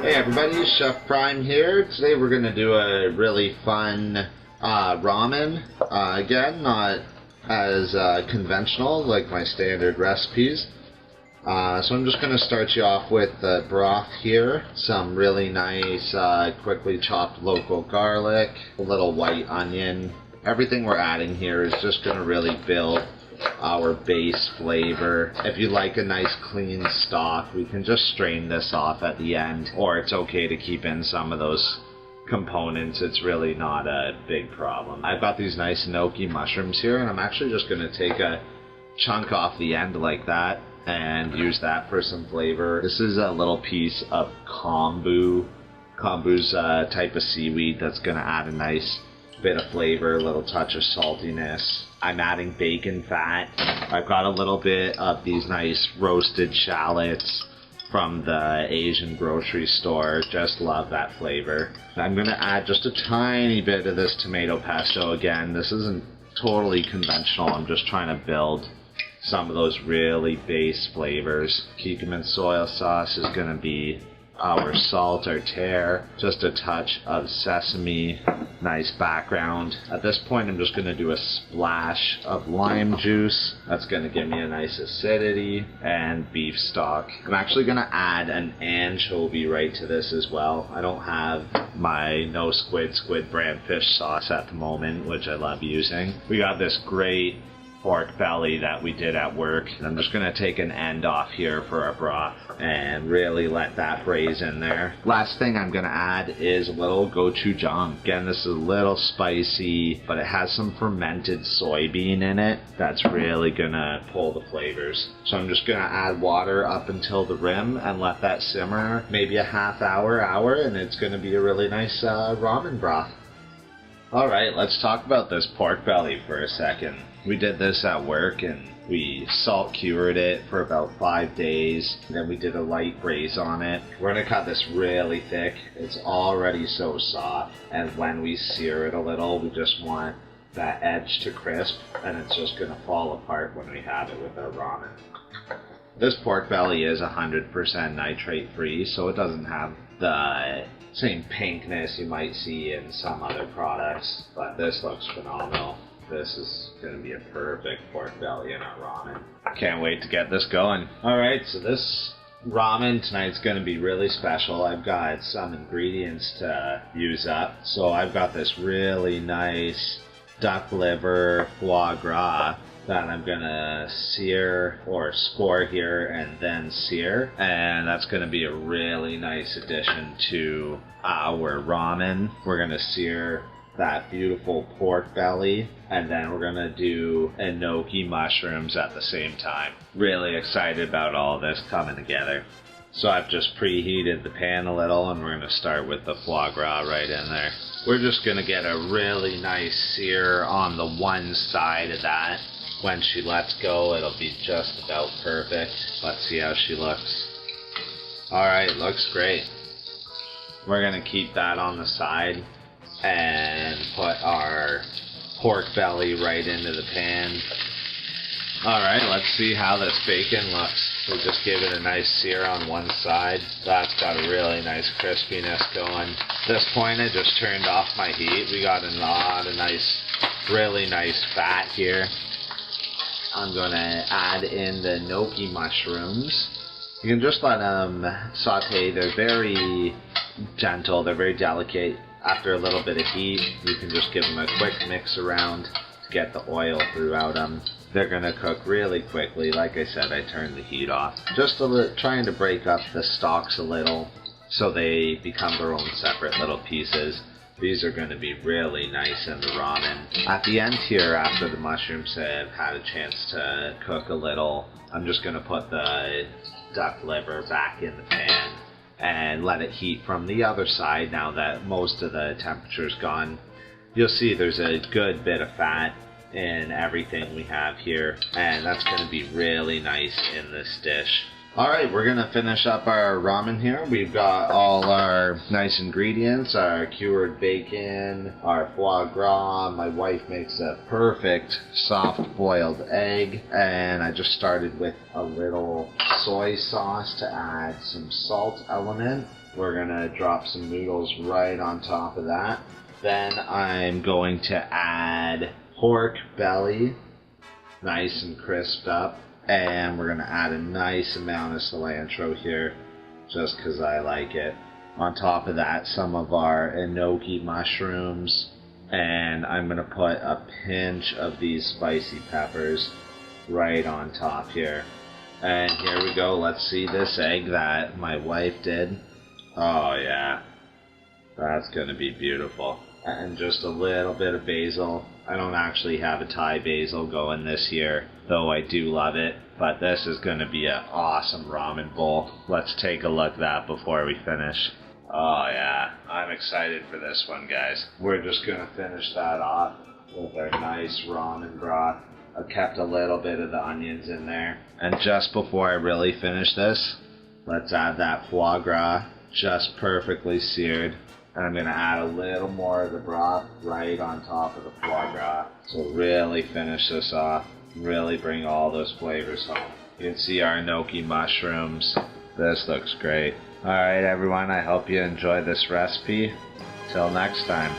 Hey everybody, Chef Prime here. Today we're going to do a really fun ramen. Again, not as conventional like my standard recipes. So I'm just going to start you off with the broth here. Some really nice quickly chopped local garlic, a little white onion. Everything we're adding here is just going to really build our base flavor. If you like a nice clean stock, we can just strain this off at the end, or it's okay to keep in some of those components. It's really not a big problem. I've got these nice gnocchi mushrooms here, and I'm actually just going to take a chunk off the end like that and use that for some flavor. This is a little piece of kombu's type of seaweed that's going to add a nice bit of flavor, a little touch of saltiness. I'm adding bacon fat. I've got a little bit of these nice roasted shallots from the Asian grocery store. Just love that flavor. I'm going to add just a tiny bit of this tomato pesto. Again, this isn't totally conventional. I'm just trying to build some of those really base flavors. Cumin soy sauce is going to be our salt or tare, just a touch of sesame, nice background. At this point I'm just going to do a splash of lime juice. That's going to give me a nice acidity, and beef stock. I'm actually going to add an anchovy right to this as well. I don't have my no squid brand fish sauce at the moment, which I love using. We got this great pork belly that we did at work. I'm just going to take an end off here for our broth and really let that braise in there. Last thing I'm going to add is a little gochujang. Again, this is a little spicy, but it has some fermented soybean in it that's really going to pull the flavors. So I'm just going to add water up until the rim and let that simmer maybe a half hour, and it's going to be a really nice ramen broth. Alright, let's talk about this pork belly for a second. We did this at work and we salt cured it for about 5 days. Then we did a light braise on it. We're going to cut this really thick. It's already so soft. And when we sear it a little, we just want that edge to crisp. And it's just going to fall apart when we have it with our ramen. This pork belly is 100% nitrate free, so it doesn't have the same pinkness you might see in some other products. But this looks phenomenal. This is going to be a perfect pork belly in our ramen. Can't wait to get this going. Alright, so this ramen tonight's going to be really special. I've got some ingredients to use up. So I've got this really nice duck liver foie gras that I'm going to sear or score here and then sear. And that's going to be a really nice addition to our ramen. We're going to sear that beautiful pork belly, and then we're gonna do gnocchi mushrooms at the same time. Really excited about all this coming together. So I've just preheated the pan a little, and we're gonna start with the foie gras right in there. We're just gonna get a really nice sear on the one side of that. When she lets go, it'll be just about perfect. Let's see how she looks. Alright, looks great. We're gonna keep that on the side and put our pork belly right into the pan. Alright, let's see how this bacon looks. We just gave it a nice sear on one side. That's got a really nice crispiness going. At this point I just turned off my heat. We got a lot of really nice fat here. I'm going to add in the gnocchi mushrooms. You can just let them saute. They're very gentle, they're very delicate. After a little bit of heat, you can just give them a quick mix around to get the oil throughout them. They're going to cook really quickly. Like I said, I turned the heat off. Just trying to break up the stalks a little so they become their own separate little pieces. These are going to be really nice in the ramen. At the end here, after the mushrooms have had a chance to cook a little, I'm just going to put the duck liver back in the pan and let it heat from the other side now that most of the temperature's gone. You'll see there's a good bit of fat in everything we have here, and that's going to be really nice in this dish. Alright, we're gonna finish up our ramen here. We've got all our nice ingredients, our cured bacon, our foie gras. My wife makes a perfect soft boiled egg, and I just started with a little soy sauce to add some salt element. We're gonna drop some noodles right on top of that. Then I'm going to add pork belly, nice and crisped up. And we're going to add a nice amount of cilantro here, just because I like it. On top of that, some of our enoki mushrooms. And I'm going to put a pinch of these spicy peppers right on top here. And here we go. Let's see this egg that my wife did. Oh yeah, that's going to be beautiful. And just a little bit of basil. I don't actually have a Thai basil going this year, though I do love it. But this is going to be an awesome ramen bowl. Let's take a look at that before we finish. Oh yeah, I'm excited for this one, guys. We're just going to finish that off with our nice ramen broth. I kept a little bit of the onions in there. And just before I really finish this, let's add that foie gras, just perfectly seared. And I'm going to add a little more of the broth right on top of the foie gras. So really finish this off. Really bring all those flavors home. You can see our enoki mushrooms. This looks great. Alright everyone, I hope you enjoy this recipe. Till next time.